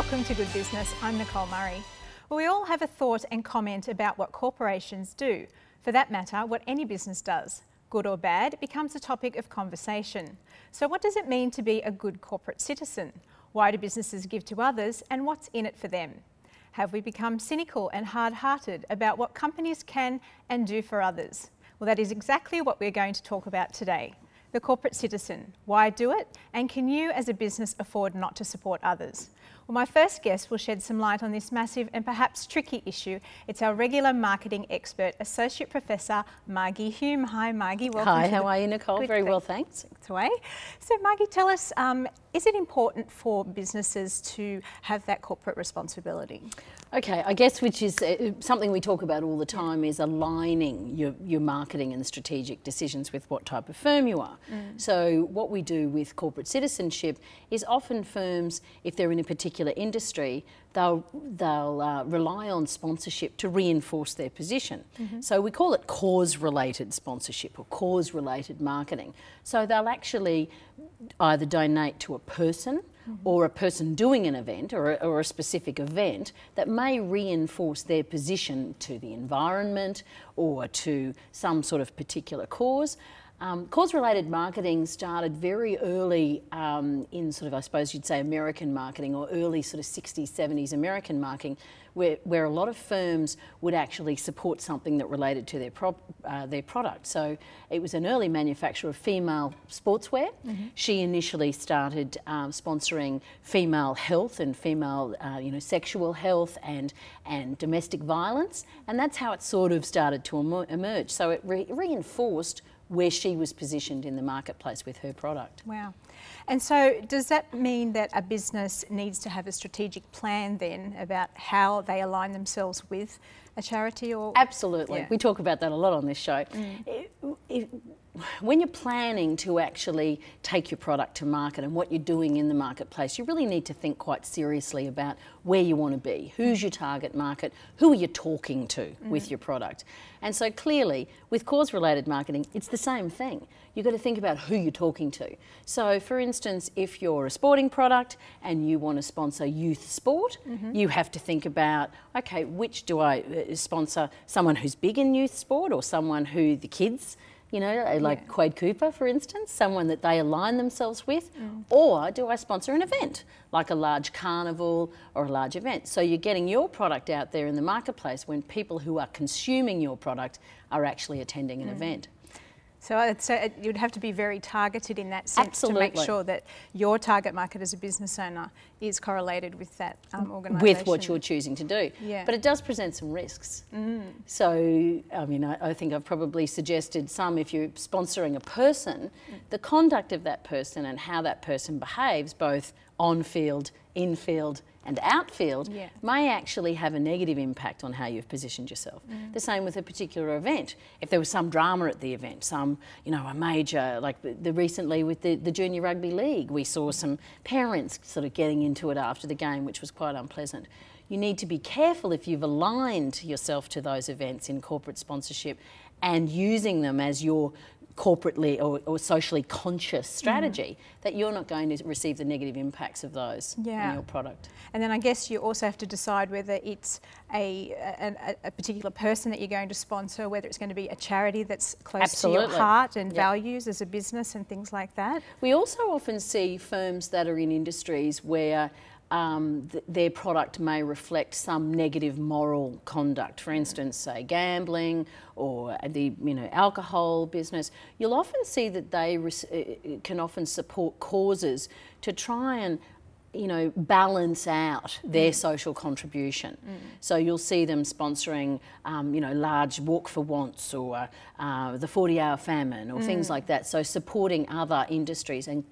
Welcome to Good Business. I'm Nicole Murray. Well, we all have a thought and comment about what corporations do. For that matter, what any business does. Good or bad, it becomes a topic of conversation. So what does it mean to be a good corporate citizen? Why do businesses give to others, and what's in it for them? Have we become cynical and hard-hearted about what companies can and do for others? Well, that is exactly what we're going to talk about today. The corporate citizen. Why do it? And can you as a business afford not to support others? Well, my first guest will shed some light on this massive and perhaps tricky issue. It's our regular marketing expert, Associate Professor Margie Hume. Hi Margie, welcome. Hi, how are you, Nicole? Very well, thanks. So Margie, tell us, is it important for businesses to have that corporate responsibility? Okay, I guess which is something we talk about all the time is aligning your marketing and strategic decisions with what type of firm you are. So what we do with corporate citizenship is often firms, if they're in a particular industry, they'll rely on sponsorship to reinforce their position. So we call it cause-related sponsorship or cause-related marketing. So they'll actually either donate to a person or a person doing an event or a specific event that may reinforce their position to the environment or to some sort of particular cause. Cause-related marketing started very early in sort of, I suppose you'd say, American marketing, or early sort of 60s, 70s American marketing, where a lot of firms would actually support something that related to their product. So it was an early manufacturer of female sportswear. She initially started sponsoring female health and female sexual health and domestic violence, and that's how it sort of started to emerge. So it reinforced where she was positioned in the marketplace with her product. Wow. And so does that mean that a business needs to have a strategic plan then about how they align themselves with a charity? Or Absolutely. We talk about that a lot on this show. When you're planning to actually take your product to market and what you're doing in the marketplace, you really need to think quite seriously about where you want to be, who's your target market, who are you talking to with your product. And so clearly, with cause-related marketing, it's the same thing. You've got to think about who you're talking to. So for instance, if you're a sporting product and you want to sponsor youth sport, you have to think about, okay, which do I sponsor? Someone who's big in youth sport, or someone who the kids, like Quade Cooper, for instance, someone that they align themselves with? Or do I sponsor an event, like a large carnival or a large event? So you're getting your product out there in the marketplace when people who are consuming your product are actually attending an event. So you'd have to be very targeted in that sense to make sure that your target market as a business owner is correlated with that organisation. With what you're choosing to do. But it does present some risks. So, I mean, I think I've probably suggested some. If you're sponsoring a person, the conduct of that person and how that person behaves, both on-field, in-field and outfield, may actually have a negative impact on how you've positioned yourself. The same with a particular event. If there was some drama at the event, some, a major, like recently with the Junior Rugby League, we saw some parents sort of getting into it after the game, which was quite unpleasant. You need to be careful if you've aligned yourself to those events in corporate sponsorship and using them as your corporately or socially conscious strategy, that you're not going to receive the negative impacts of those in your product. And then I guess you also have to decide whether it's a particular person that you're going to sponsor, whether it's going to be a charity that's close to your heart and values as a business and things like that. We also often see firms that are in industries where their product may reflect some negative moral conduct. For instance, say gambling or the alcohol business. You'll often see that they can often support causes to try and balance out their social contribution. So you'll see them sponsoring, large Walk for Wants or the 40-hour famine or things like that. So supporting other industries and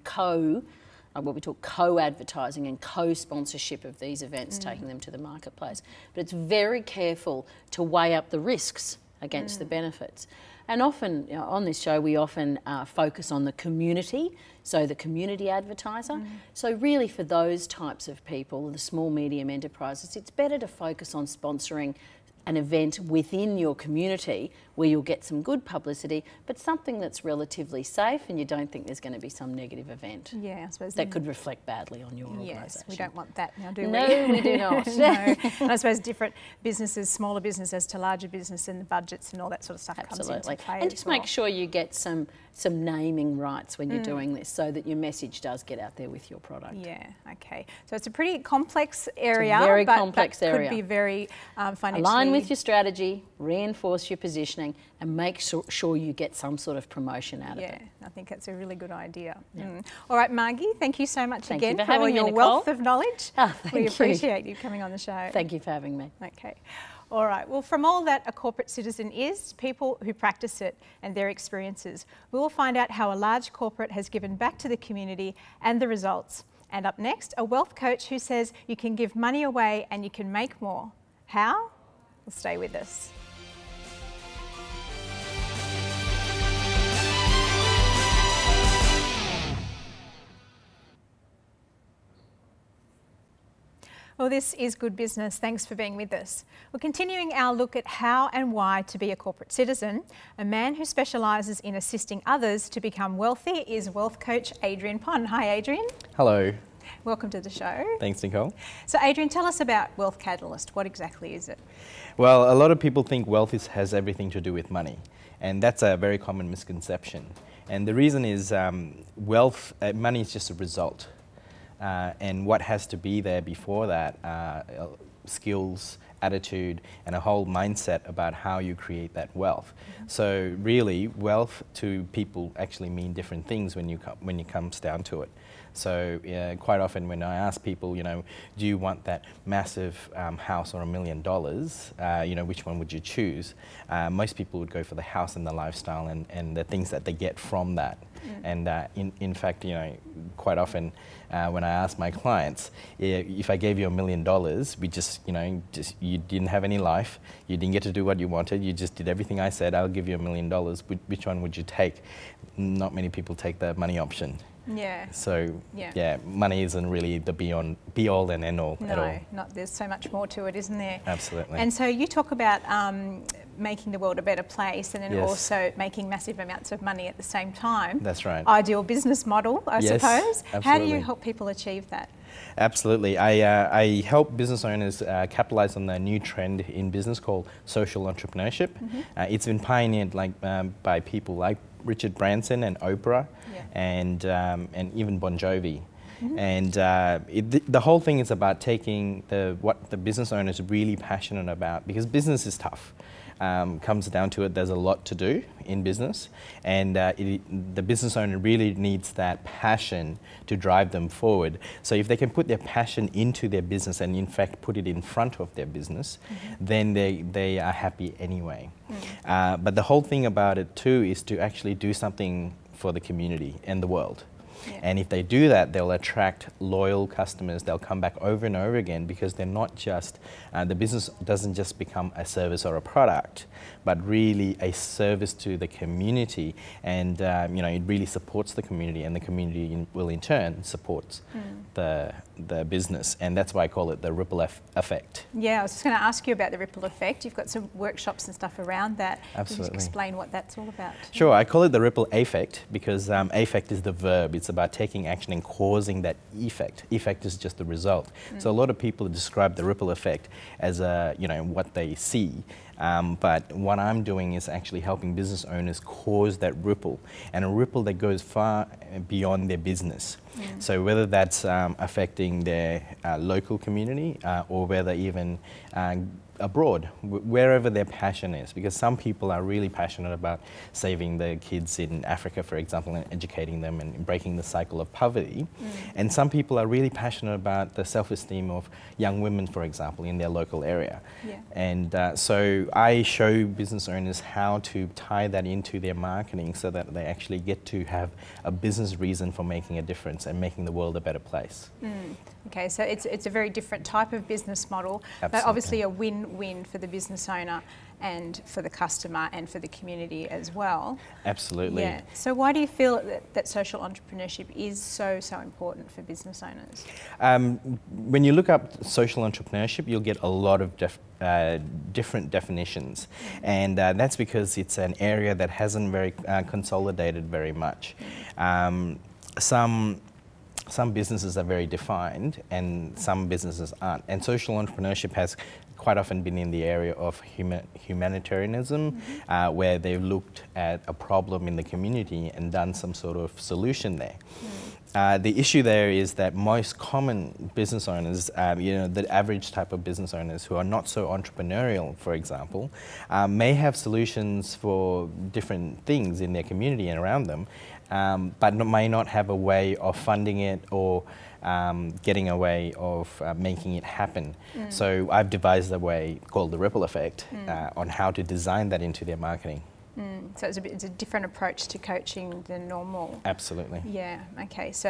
what we call co-advertising and co-sponsorship of these events, taking them to the marketplace. But it's very careful to weigh up the risks against the benefits. And often, on this show, we often focus on the community, so the community advertiser. So really for those types of people, the small, medium enterprises, it's better to focus on sponsoring an event within your community where you'll get some good publicity, but something that's relatively safe and you don't think there's going to be some negative event Yeah, I suppose that could reflect badly on your organisation. Yes, we don't want that now, do we? No, we do not. No. And I suppose different businesses, smaller businesses to larger business, and the budgets and all that sort of stuff comes into play. And just make sure you get some naming rights when you're doing this, so that your message does get out there with your product. Yeah, okay. So it's a pretty complex area, very but complex area. Could be very financially... Align with your strategy, reinforce your positioning, and make sure you get some sort of promotion out of it. Yeah, I think that's a really good idea. All right, Margie, thank you so much again for all your wealth of knowledge. Oh, thank you. We appreciate you coming on the show. Thank you for having me. Okay. All right, well, from all that a corporate citizen is, people who practice it and their experiences, we will find out how a large corporate has given back to the community and the results. And up next, a wealth coach who says you can give money away and you can make more. How? Well, stay with us. Well, this is Good Business. Thanks for being with us. We're continuing our look at how and why to be a corporate citizen. A man who specialises in assisting others to become wealthy is wealth coach Adrian Pond. Hi, Adrian. Hello. Welcome to the show. Thanks, Nicole. So, Adrian, tell us about Wealth Catalyst. What exactly is it? Well, a lot of people think wealth has everything to do with money, and that's a very common misconception. And the reason is money is just a result. And what has to be there before that, skills, attitude, and a whole mindset about how you create that wealth. So really, wealth to people actually mean different things when it comes down to it. So quite often when I ask people, do you want that massive house or $1 million, which one would you choose? Most people would go for the house and the lifestyle and the things that they get from that. And in fact, quite often when I ask my clients, if I gave you $1 million, you didn't have any life, you didn't get to do what you wanted, you just did everything I said, I'll give you $1 million, which one would you take? Not many people take the money option. Yeah. So, yeah, money isn't really the be all and end all at all. No, there's so much more to it, isn't there? Absolutely. And so you talk about making the world a better place and then also making massive amounts of money at the same time. That's right. Ideal business model, I suppose. Absolutely. How do you help people achieve that? Absolutely. I help business owners capitalize on the new trend in business called social entrepreneurship. It's been pioneered by people like Richard Branson and Oprah and even Bon Jovi. And the whole thing is about taking what the business owner is really passionate about, because business is tough. Comes down to it, there's a lot to do in business, and the business owner really needs that passion to drive them forward. So if they can put their passion into their business and in fact put it in front of their business, then they are happy anyway. But the whole thing about it too is to actually do something for the community and the world. And if they do that, they'll attract loyal customers. They'll come back over and over again, because they're not just, the business doesn't just become a service or a product, but really a service to the community. And it really supports the community, and the community will in turn supports the business. And that's why I call it the ripple effect. Yeah, I was just going to ask you about the ripple effect. You've got some workshops and stuff around that. Absolutely. Can you just explain what that's all about? Sure, I call it the ripple effect because effect is the verb. It's about taking action and causing that effect. Effect is just the result. So a lot of people describe the ripple effect as what they see. But what I'm doing is actually helping business owners cause that ripple, and a ripple that goes far beyond their business. So whether that's affecting their local community or whether even abroad, wherever their passion is, because some people are really passionate about saving the kids in Africa, for example, and educating them and breaking the cycle of poverty. And some people are really passionate about the self-esteem of young women, for example, in their local area. And so I show business owners how to tie that into their marketing so that they actually get to have a business reason for making a difference and making the world a better place. Okay, so it's a very different type of business model, but obviously a win-win for the business owner and for the customer and for the community as well. Absolutely. Yeah. So why do you feel that social entrepreneurship is so important for business owners? When you look up social entrepreneurship, you'll get a lot of different definitions, and that's because it's an area that hasn't very consolidated very much. Some businesses are very defined and some businesses aren't, and social entrepreneurship has quite often been in the area of humanitarianism, where they've looked at a problem in the community and done some sort of solution there. The issue there is that most common business owners, the average type of business owners who are not so entrepreneurial, for example, may have solutions for different things in their community and around them, but may not have a way of funding it or getting a way of making it happen. So I've devised a way called the ripple effect on how to design that into their marketing. So it's a different approach to coaching than normal. Absolutely. Yeah, okay. So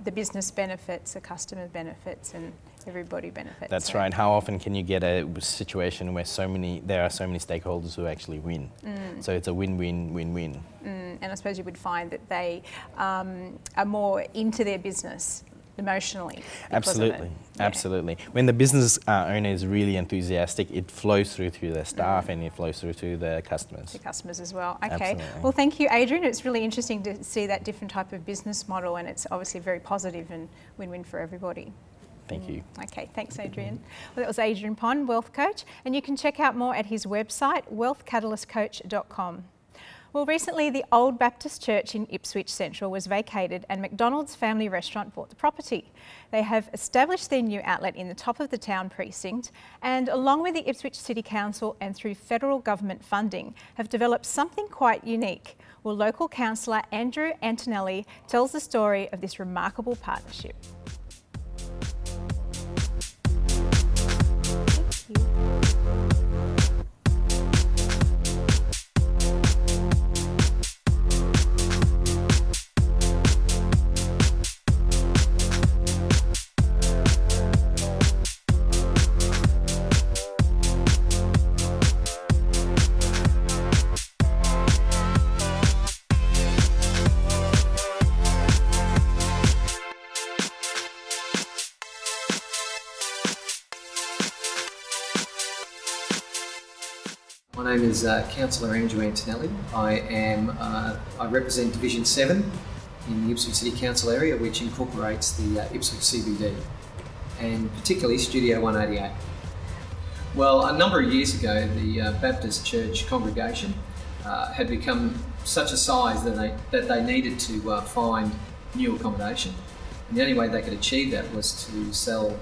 the business benefits, the customer benefits, and everybody benefits. That's right. How often can you get a situation where there are so many stakeholders who actually win? So it's a win-win, win-win. And I suppose you would find that they are more into their business emotionally. Absolutely, absolutely. When the business owner is really enthusiastic, it flows through to their staff and it flows through to the customers. The customers as well. Okay. Absolutely. Well, thank you, Adrian. It's really interesting to see that different type of business model, and it's obviously very positive and win-win for everybody. Thank you. Okay, thanks, Adrian. Well, that was Adrian Pond, Wealth Coach, and you can check out more at his website, wealthcatalystcoach.com. Well, recently the Old Baptist Church in Ipswich Central was vacated and McDonald's family restaurant bought the property. They have established their new outlet in the top of the town precinct, and along with the Ipswich City Council and through federal government funding, have developed something quite unique. Well, local councillor Andrew Antonelli tells the story of this remarkable partnership. My name is Councillor Andrew Antonelli. I represent Division 7 in the Ipswich City Council area, which incorporates the Ipswich CBD, and particularly Studio 188. Well, a number of years ago, the Baptist Church congregation had become such a size that they needed to find new accommodation. And the only way they could achieve that was to sell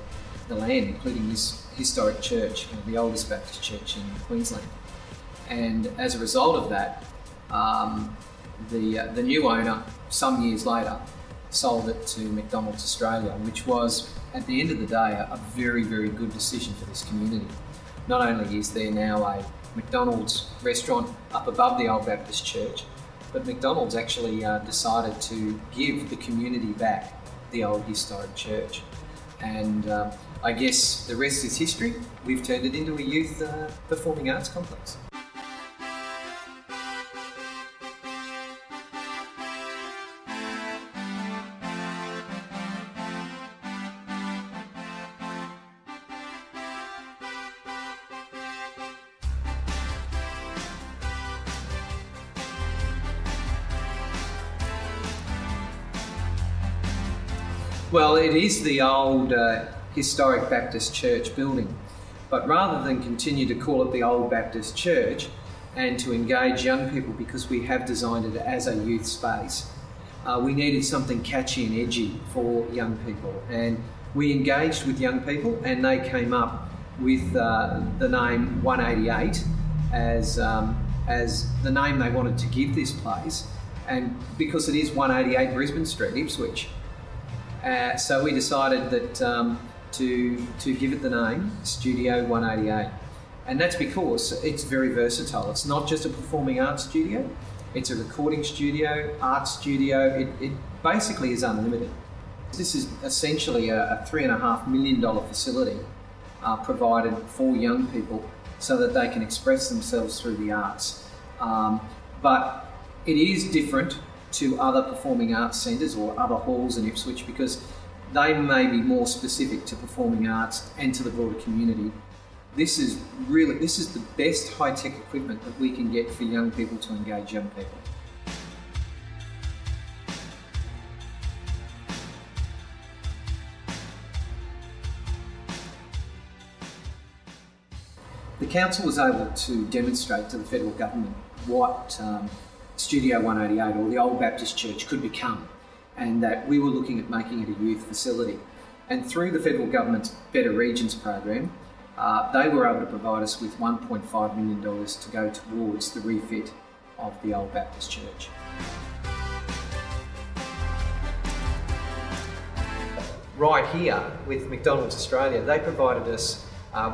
the land, including this historic church, the oldest Baptist church in Queensland. And as a result of that, the new owner, some years later, sold it to McDonald's Australia, which was, at the end of the day, a very, very good decision for this community. Not only is there now a McDonald's restaurant up above the Old Baptist Church, but McDonald's actually decided to give the community back the old historic church. And I guess the rest is history. We've turned it into a youth performing arts complex. Well, it is the old historic Baptist church building, but rather than continue to call it the Old Baptist Church and to engage young people, because we have designed it as a youth space, we needed something catchy and edgy for young people. And we engaged with young people and they came up with the name 188 as the name they wanted to give this place, and because it is 188 Brisbane Street, Ipswich. So we decided that to give it the name Studio 188, and that's because it's very versatile. It's not just a performing arts studio, it's a recording studio, art studio. It basically is unlimited. This is essentially a $3.5 million facility provided for young people so that they can express themselves through the arts. But it is different to other performing arts centres or other halls in Ipswich, because they may be more specific to performing arts and to the broader community. This is the best high-tech equipment that we can get for young people to engage young people. The council was able to demonstrate to the federal government what Studio 188, or the Old Baptist Church, could become, and that we were looking at making it a youth facility. And through the federal government's Better Regions program, they were able to provide us with $1.5 million to go towards the refit of the Old Baptist Church. Right here with McDonald's Australia, they provided us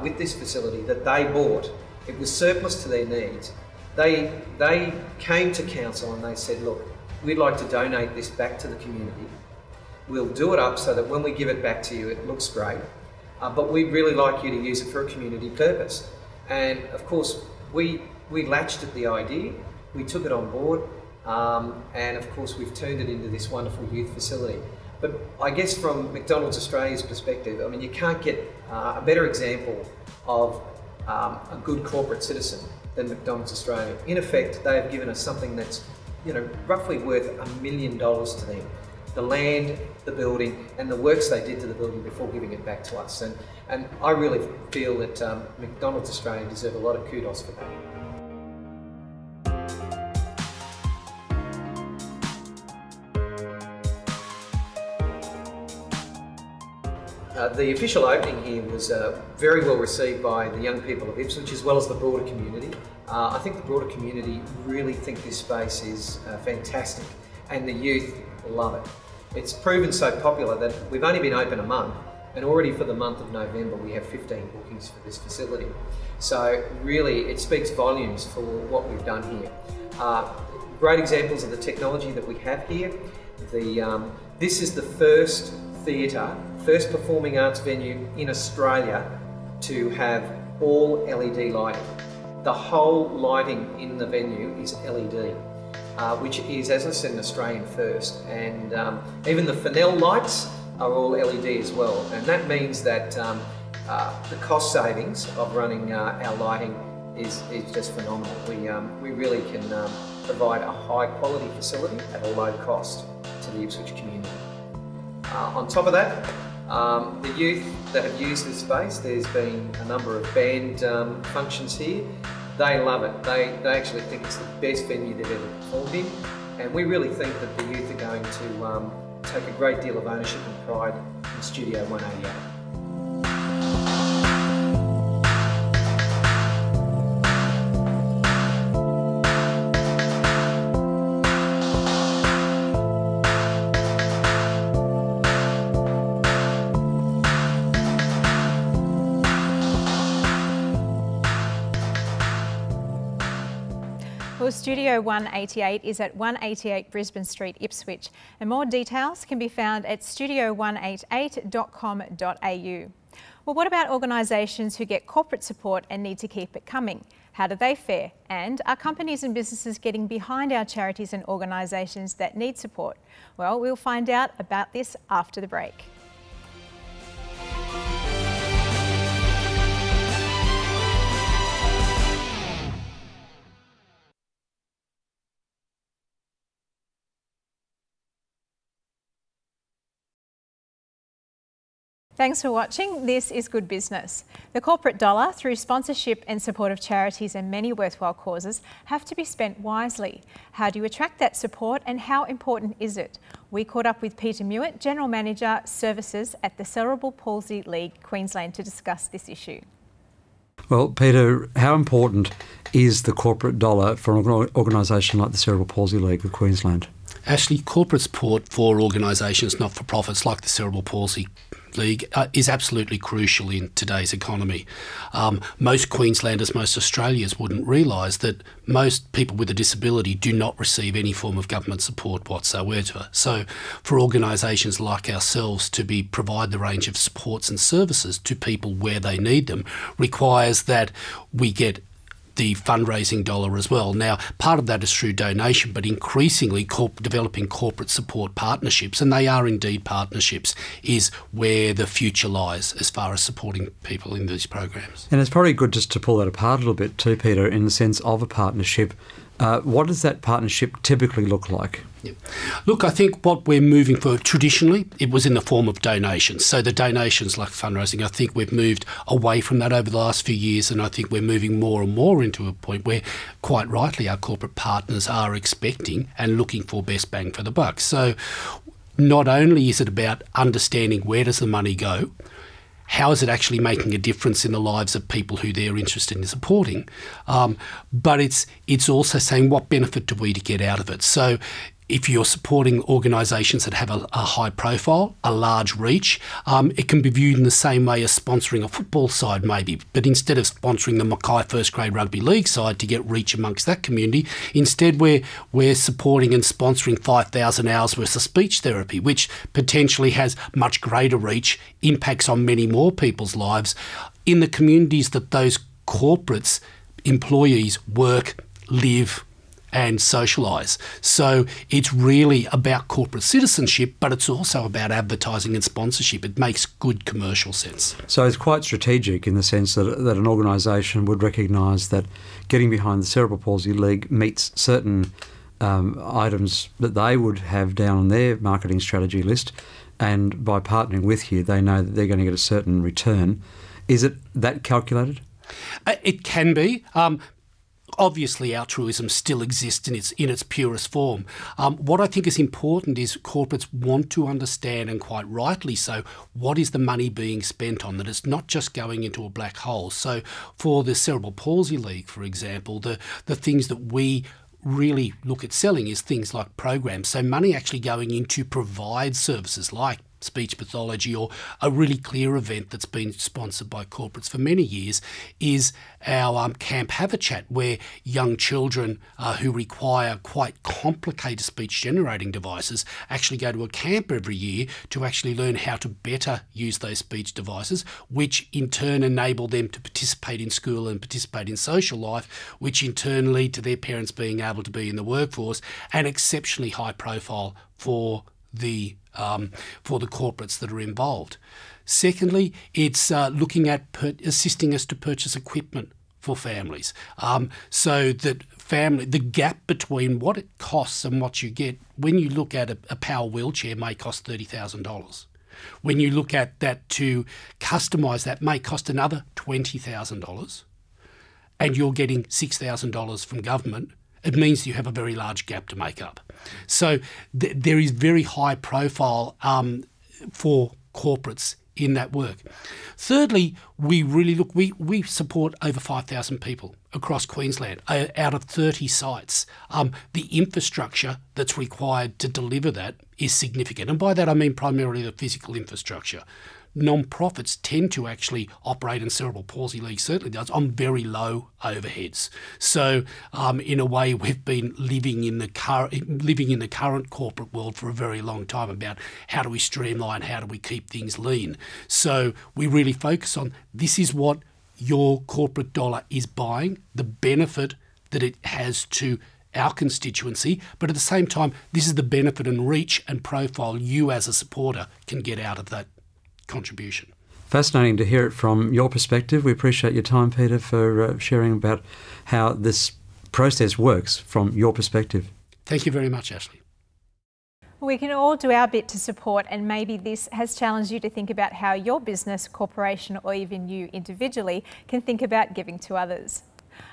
with this facility that they bought. It was surplus to their needs. They came to council and they said, look, we'd like to donate this back to the community. We'll do it up so that when we give it back to you, it looks great. But we'd really like you to use it for a community purpose. And of course, we latched at the idea, we took it on board, and of course we've turned it into this wonderful youth facility. But I guess from McDonald's Australia's perspective, I mean, you can't get a better example of a good corporate citizen than McDonald's Australia. In effect, they have given us something that's, roughly worth $1 million to them. The land, the building, and the works they did to the building before giving it back to us. And I really feel that McDonald's Australia deserve a lot of kudos for that. The official opening here was very well received by the young people of Ipswich, as well as the broader community. I think the broader community really think this space is fantastic, and the youth love it. It's proven so popular that we've only been open a month, and already for the month of November we have 15 bookings for this facility. So really it speaks volumes for what we've done here. Great examples of the technology that we have here. This is the first theatre, first performing arts venue in Australia to have all LED lighting. The whole lighting in the venue is LED, which is, as I said, an Australian first. And even the Fennell lights are all LED as well. And that means that the cost savings of running our lighting is just phenomenal. We really can provide a high quality facility at a low cost to the Ipswich community. On top of that, the youth that have used this space, there's been a number of band functions here. They love it. They actually think it's the best venue they've ever performed in, and we really think that the youth are going to take a great deal of ownership and pride in Studio 188. Well, Studio 188 is at 188 Brisbane Street, Ipswich, and more details can be found at studio188.com.au. Well, what about organisations who get corporate support and need to keep it coming? How do they fare? And are companies and businesses getting behind our charities and organisations that need support? Well, we'll find out about this after the break. Thanks for watching. This is Good Business. The corporate dollar, through sponsorship and support of charities and many worthwhile causes, have to be spent wisely. How do you attract that support, and how important is it? We caught up with Peter Mewett, General Manager, Services at the Cerebral Palsy League, Queensland, to discuss this issue. Well, Peter, how important is the corporate dollar for an organisation like the Cerebral Palsy League of Queensland? Actually, corporate support for organisations, not-for-profits like the Cerebral Palsy League is absolutely crucial in today's economy. Most Queenslanders, most Australians wouldn't realise that most people with a disability do not receive any form of government support whatsoever. So for organisations like ourselves to provide the range of supports and services to people where they need them requires that we get the fundraising dollar as well. Now, part of that is through donation, but increasingly developing corporate support partnerships, and they are indeed partnerships, is where the future lies as far as supporting people in these programs. And it's probably good just to pull that apart a little bit too, Peter, in the sense of a partnership. What does that partnership typically look like? Yeah. Look, I think what we're moving for, traditionally, it was in the form of donations. So the donations like fundraising, I think we've moved away from that over the last few years, and I think we're moving more and more into a point where, quite rightly, our corporate partners are expecting and looking for best bang for the buck. So not only is it about understanding where does the money go, how is it actually making a difference in the lives of people who they're interested in supporting, but it's also saying what benefit do we to get out of it. So if you're supporting organisations that have a high profile, a large reach, it can be viewed in the same way as sponsoring a football side maybe, but instead of sponsoring the Mackay First Grade Rugby League side to get reach amongst that community, instead we're supporting and sponsoring 5,000 hours worth of speech therapy, which potentially has much greater reach, impacts on many more people's lives in the communities that those corporates, employees work, live and socialise. So it's really about corporate citizenship, but it's also about advertising and sponsorship. It makes good commercial sense. So it's quite strategic in the sense that an organisation would recognise that getting behind the Cerebral Palsy League meets certain items that they would have down on their marketing strategy list, and by partnering with you, they know that they're going to get a certain return. Is it that calculated? It can be. Obviously, altruism still exists in its purest form. What I think is important is corporates want to understand, and quite rightly so, what is the money being spent on, that it's not just going into a black hole. So for the Cerebral Palsy League, for example, the things that we really look at selling is things like programs. So money actually going in to provide services like speech pathology, or a really clear event that's been sponsored by corporates for many years is our Camp Have a Chat, where young children who require quite complicated speech generating devices actually go to a camp every year to actually learn how to better use those speech devices, which in turn enable them to participate in school and participate in social life, which in turn lead to their parents being able to be in the workforce, and exceptionally high profile for the corporates that are involved. Secondly, it's looking at assisting us to purchase equipment for families, so that the gap between what it costs and what you get, when you look at a power wheelchair, may cost $30,000. When you look at that, to customise that may cost another $20,000, and you're getting $6,000 from government, it means you have a very large gap to make up. So there is very high profile for corporates in that work. Thirdly, we support over 5,000 people across Queensland out of 30 sites. The infrastructure that's required to deliver that is significant. And by that I mean primarily the physical infrastructure. Non-profits tend to actually operate, and Cerebral Palsy League certainly does, on very low overheads. So in a way, we've been living in the current corporate world for a very long time about how do we streamline, how do we keep things lean. So we really focus on, this is what your corporate dollar is buying, the benefit that it has to our constituency, but at the same time, this is the benefit and reach and profile you as a supporter can get out of that contribution. Fascinating to hear it from your perspective. We appreciate your time, Peter, for sharing about how this process works from your perspective. Thank you very much, Ashley. We can all do our bit to support, and maybe this has challenged you to think about how your business, corporation, or even you individually can think about giving to others.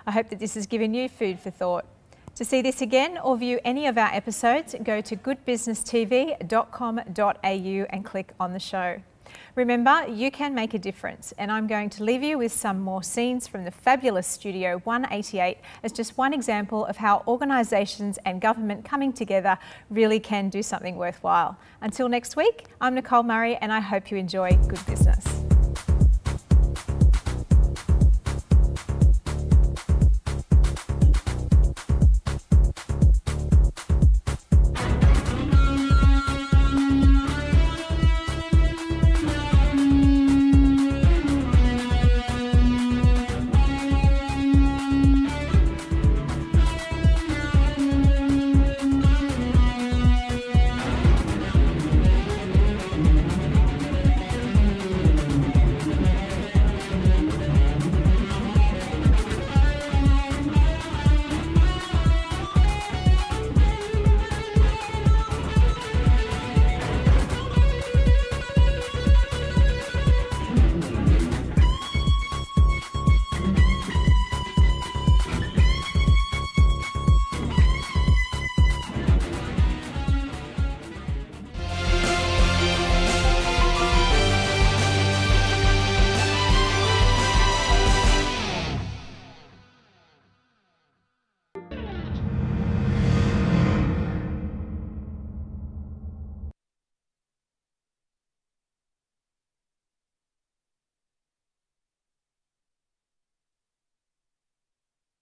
I hope that this has given you food for thought. To see this again or view any of our episodes, go to goodbusinesstv.com.au and click on the show. Remember, you can make a difference, and I'm going to leave you with some more scenes from the fabulous Studio 188 as just one example of how organisations and government coming together really can do something worthwhile. Until next week, I'm Nicole Murray, and I hope you enjoy good business.